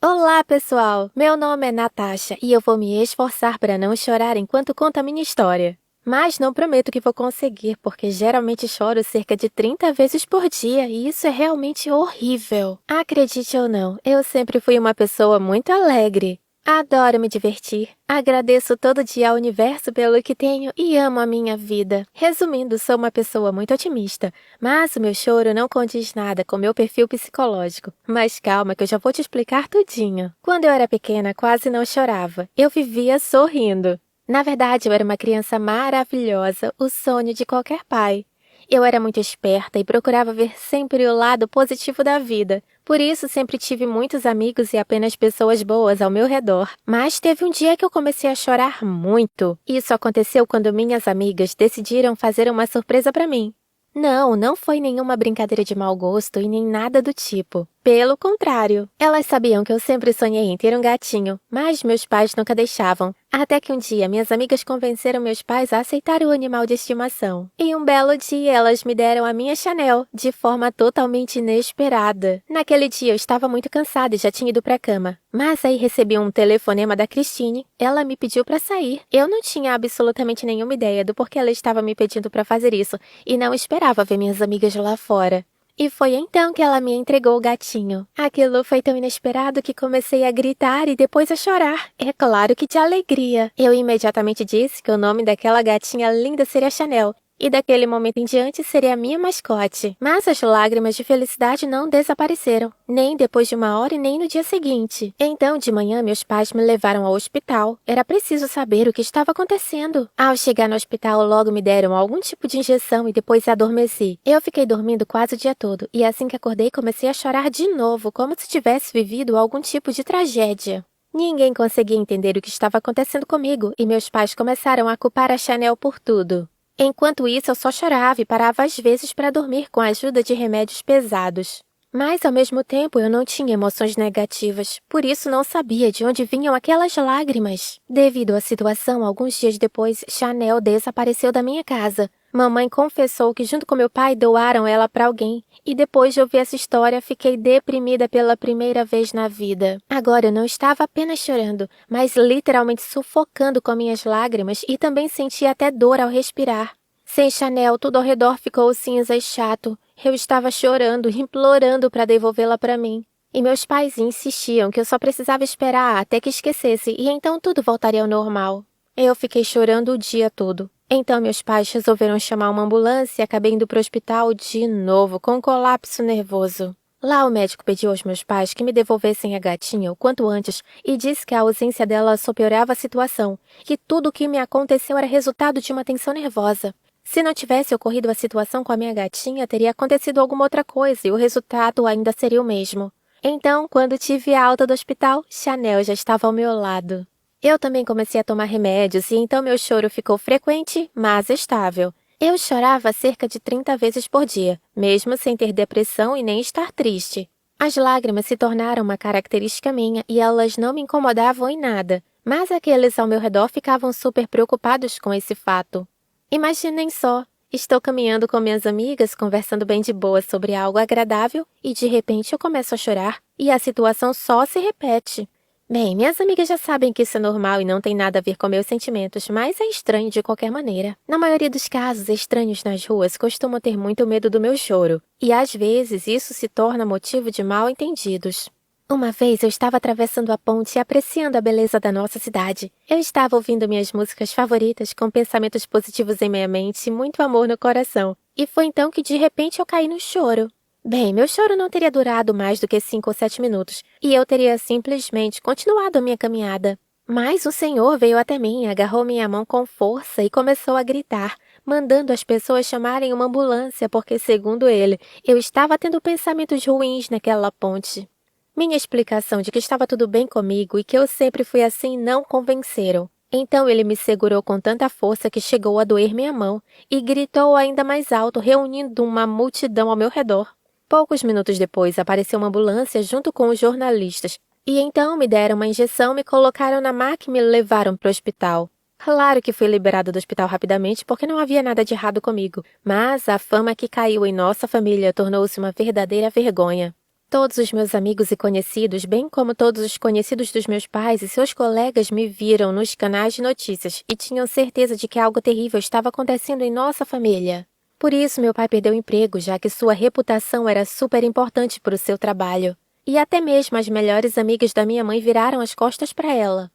Olá, pessoal! Meu nome é Natasha e eu vou me esforçar para não chorar enquanto conto a minha história. Mas não prometo que vou conseguir, porque geralmente choro cerca de 30 vezes por dia e isso é realmente horrível. Acredite ou não, eu sempre fui uma pessoa muito alegre. Adoro me divertir. Agradeço todo dia ao universo pelo que tenho e amo a minha vida. Resumindo, sou uma pessoa muito otimista, mas o meu choro não condiz nada com meu perfil psicológico. Mas calma que eu já vou te explicar tudinho. Quando eu era pequena, quase não chorava. Eu vivia sorrindo. Na verdade, eu era uma criança maravilhosa, o sonho de qualquer pai. Eu era muito esperta e procurava ver sempre o lado positivo da vida. Por isso, sempre tive muitos amigos e apenas pessoas boas ao meu redor. Mas teve um dia que eu comecei a chorar muito. Isso aconteceu quando minhas amigas decidiram fazer uma surpresa para mim. Não foi nenhuma brincadeira de mau gosto e nem nada do tipo. Pelo contrário, elas sabiam que eu sempre sonhei em ter um gatinho, mas meus pais nunca deixavam. Até que um dia minhas amigas convenceram meus pais a aceitar o animal de estimação. E um belo dia elas me deram a minha Chanel, de forma totalmente inesperada. Naquele dia eu estava muito cansada e já tinha ido para a cama. Mas aí recebi um telefonema da Christine. Ela me pediu para sair. Eu não tinha absolutamente nenhuma ideia do porquê ela estava me pedindo para fazer isso e não esperava ver minhas amigas lá fora. E foi então que ela me entregou o gatinho. Aquilo foi tão inesperado que comecei a gritar e depois a chorar. É claro que de alegria. Eu imediatamente disse que o nome daquela gatinha linda seria Chanel. E daquele momento em diante seria a minha mascote. Mas as lágrimas de felicidade não desapareceram, nem depois de uma hora e nem no dia seguinte. Então, de manhã, meus pais me levaram ao hospital. Era preciso saber o que estava acontecendo. Ao chegar no hospital, logo me deram algum tipo de injeção e depois adormeci. Eu fiquei dormindo quase o dia todo, e assim que acordei, comecei a chorar de novo, como se tivesse vivido algum tipo de tragédia. Ninguém conseguia entender o que estava acontecendo comigo, e meus pais começaram a culpar a Chanel por tudo. Enquanto isso, eu só chorava e parava às vezes para dormir com a ajuda de remédios pesados. Mas, ao mesmo tempo, eu não tinha emoções negativas, por isso não sabia de onde vinham aquelas lágrimas. Devido à situação, alguns dias depois, Chanel desapareceu da minha casa. Mamãe confessou que, junto com meu pai, doaram ela para alguém. E depois de ouvir essa história, fiquei deprimida pela primeira vez na vida. Agora eu não estava apenas chorando, mas literalmente sufocando com minhas lágrimas e também sentia até dor ao respirar. Sem Chanel, tudo ao redor ficou cinza e chato. Eu estava chorando, implorando para devolvê-la para mim. E meus pais insistiam que eu só precisava esperar até que esquecesse e então tudo voltaria ao normal. Eu fiquei chorando o dia todo. Então meus pais resolveram chamar uma ambulância e acabei indo para o hospital de novo, com um colapso nervoso. Lá o médico pediu aos meus pais que me devolvessem a gatinha o quanto antes e disse que a ausência dela só piorava a situação, que tudo o que me aconteceu era resultado de uma tensão nervosa. Se não tivesse ocorrido a situação com a minha gatinha, teria acontecido alguma outra coisa e o resultado ainda seria o mesmo. Então, quando tive a alta do hospital, Chanel já estava ao meu lado. Eu também comecei a tomar remédios e então meu choro ficou frequente, mas estável. Eu chorava cerca de 30 vezes por dia, mesmo sem ter depressão e nem estar triste. As lágrimas se tornaram uma característica minha e elas não me incomodavam em nada, mas aqueles ao meu redor ficavam super preocupados com esse fato. Imaginem só, estou caminhando com minhas amigas, conversando bem de boa sobre algo agradável e de repente eu começo a chorar e a situação só se repete. Bem, minhas amigas já sabem que isso é normal e não tem nada a ver com meus sentimentos, mas é estranho de qualquer maneira. Na maioria dos casos, estranhos nas ruas costumam ter muito medo do meu choro, e às vezes isso se torna motivo de mal-entendidos. Uma vez eu estava atravessando a ponte e apreciando a beleza da nossa cidade. Eu estava ouvindo minhas músicas favoritas com pensamentos positivos em minha mente e muito amor no coração. E foi então que de repente eu caí no choro. Bem, meu choro não teria durado mais do que 5 ou 7 minutos, e eu teria simplesmente continuado a minha caminhada. Mas o Senhor veio até mim, agarrou minha mão com força e começou a gritar, mandando as pessoas chamarem uma ambulância porque, segundo ele, eu estava tendo pensamentos ruins naquela ponte. Minha explicação de que estava tudo bem comigo e que eu sempre fui assim não convenceram. Então ele me segurou com tanta força que chegou a doer minha mão e gritou ainda mais alto, reunindo uma multidão ao meu redor. Poucos minutos depois, apareceu uma ambulância junto com os jornalistas, e então me deram uma injeção, me colocaram na maca e me levaram para o hospital. Claro que fui liberada do hospital rapidamente porque não havia nada de errado comigo, mas a fama que caiu em nossa família tornou-se uma verdadeira vergonha. Todos os meus amigos e conhecidos, bem como todos os conhecidos dos meus pais e seus colegas me viram nos canais de notícias e tinham certeza de que algo terrível estava acontecendo em nossa família. Por isso, meu pai perdeu o emprego, já que sua reputação era super importante para o seu trabalho. E até mesmo as melhores amigas da minha mãe viraram as costas para ela.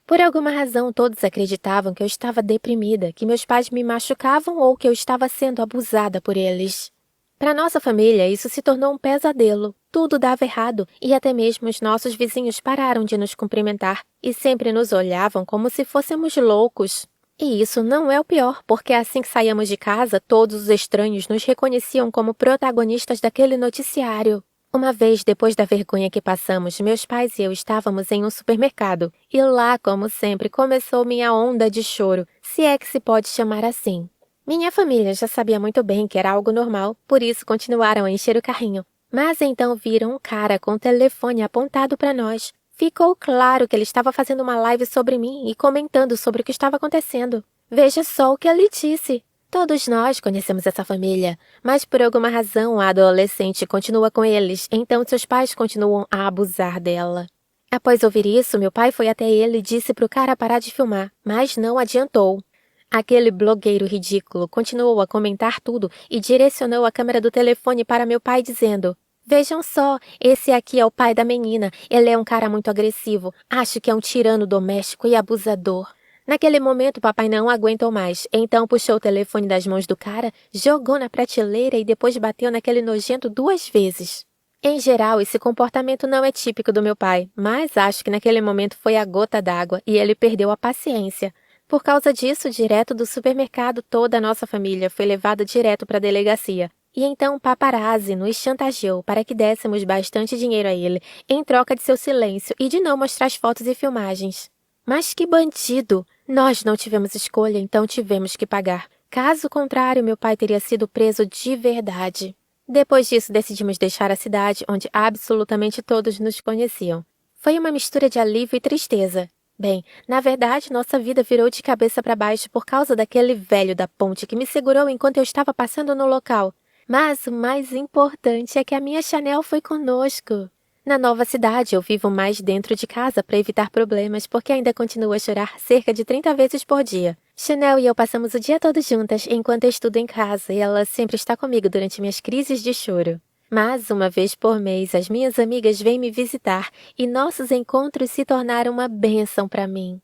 Por alguma razão, todos acreditavam que eu estava deprimida, que meus pais me machucavam ou que eu estava sendo abusada por eles. Para nossa família, isso se tornou um pesadelo. Tudo dava errado e até mesmo os nossos vizinhos pararam de nos cumprimentar e sempre nos olhavam como se fôssemos loucos. E isso não é o pior, porque assim que saíamos de casa, todos os estranhos nos reconheciam como protagonistas daquele noticiário. Uma vez, depois da vergonha que passamos, meus pais e eu estávamos em um supermercado e lá, como sempre, começou minha onda de choro, se é que se pode chamar assim. Minha família já sabia muito bem que era algo normal, por isso continuaram a encher o carrinho. Mas então viram um cara com o telefone apontado para nós. Ficou claro que ele estava fazendo uma live sobre mim e comentando sobre o que estava acontecendo. Veja só o que ele disse. Todos nós conhecemos essa família, mas por alguma razão a adolescente continua com eles, então seus pais continuam a abusar dela. Após ouvir isso, meu pai foi até ele e disse para o cara parar de filmar, mas não adiantou. Aquele blogueiro ridículo continuou a comentar tudo e direcionou a câmera do telefone para meu pai dizendo: "Vejam só, esse aqui é o pai da menina. Ele é um cara muito agressivo. Acho que é um tirano doméstico e abusador." Naquele momento, papai não aguentou mais, então puxou o telefone das mãos do cara, jogou na prateleira e depois bateu naquele nojento 2 vezes. Em geral, esse comportamento não é típico do meu pai, mas acho que naquele momento foi a gota d'água e ele perdeu a paciência. Por causa disso, direto do supermercado, toda a nossa família foi levada direto para a delegacia. E então o paparazzi nos chantageou para que dessemos bastante dinheiro a ele, em troca de seu silêncio e de não mostrar as fotos e filmagens. Mas que bandido! Nós não tivemos escolha, então tivemos que pagar. Caso contrário, meu pai teria sido preso de verdade. Depois disso, decidimos deixar a cidade, onde absolutamente todos nos conheciam. Foi uma mistura de alívio e tristeza. Bem, na verdade, nossa vida virou de cabeça para baixo por causa daquele velho da ponte que me segurou enquanto eu estava passando no local. Mas o mais importante é que a minha Chanel foi conosco. Na nova cidade, eu vivo mais dentro de casa para evitar problemas, porque ainda continuo a chorar cerca de 30 vezes por dia. Chanel e eu passamos o dia todo juntas enquanto eu estudo em casa e ela sempre está comigo durante minhas crises de choro. Mas, uma vez por mês, as minhas amigas vêm me visitar e nossos encontros se tornaram uma bênção para mim.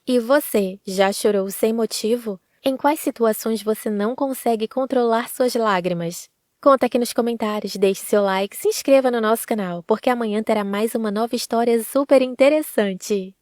E você, já chorou sem motivo? Em quais situações você não consegue controlar suas lágrimas? Conta aqui nos comentários, deixe seu like, se inscreva no nosso canal, porque amanhã terá mais uma nova história super interessante.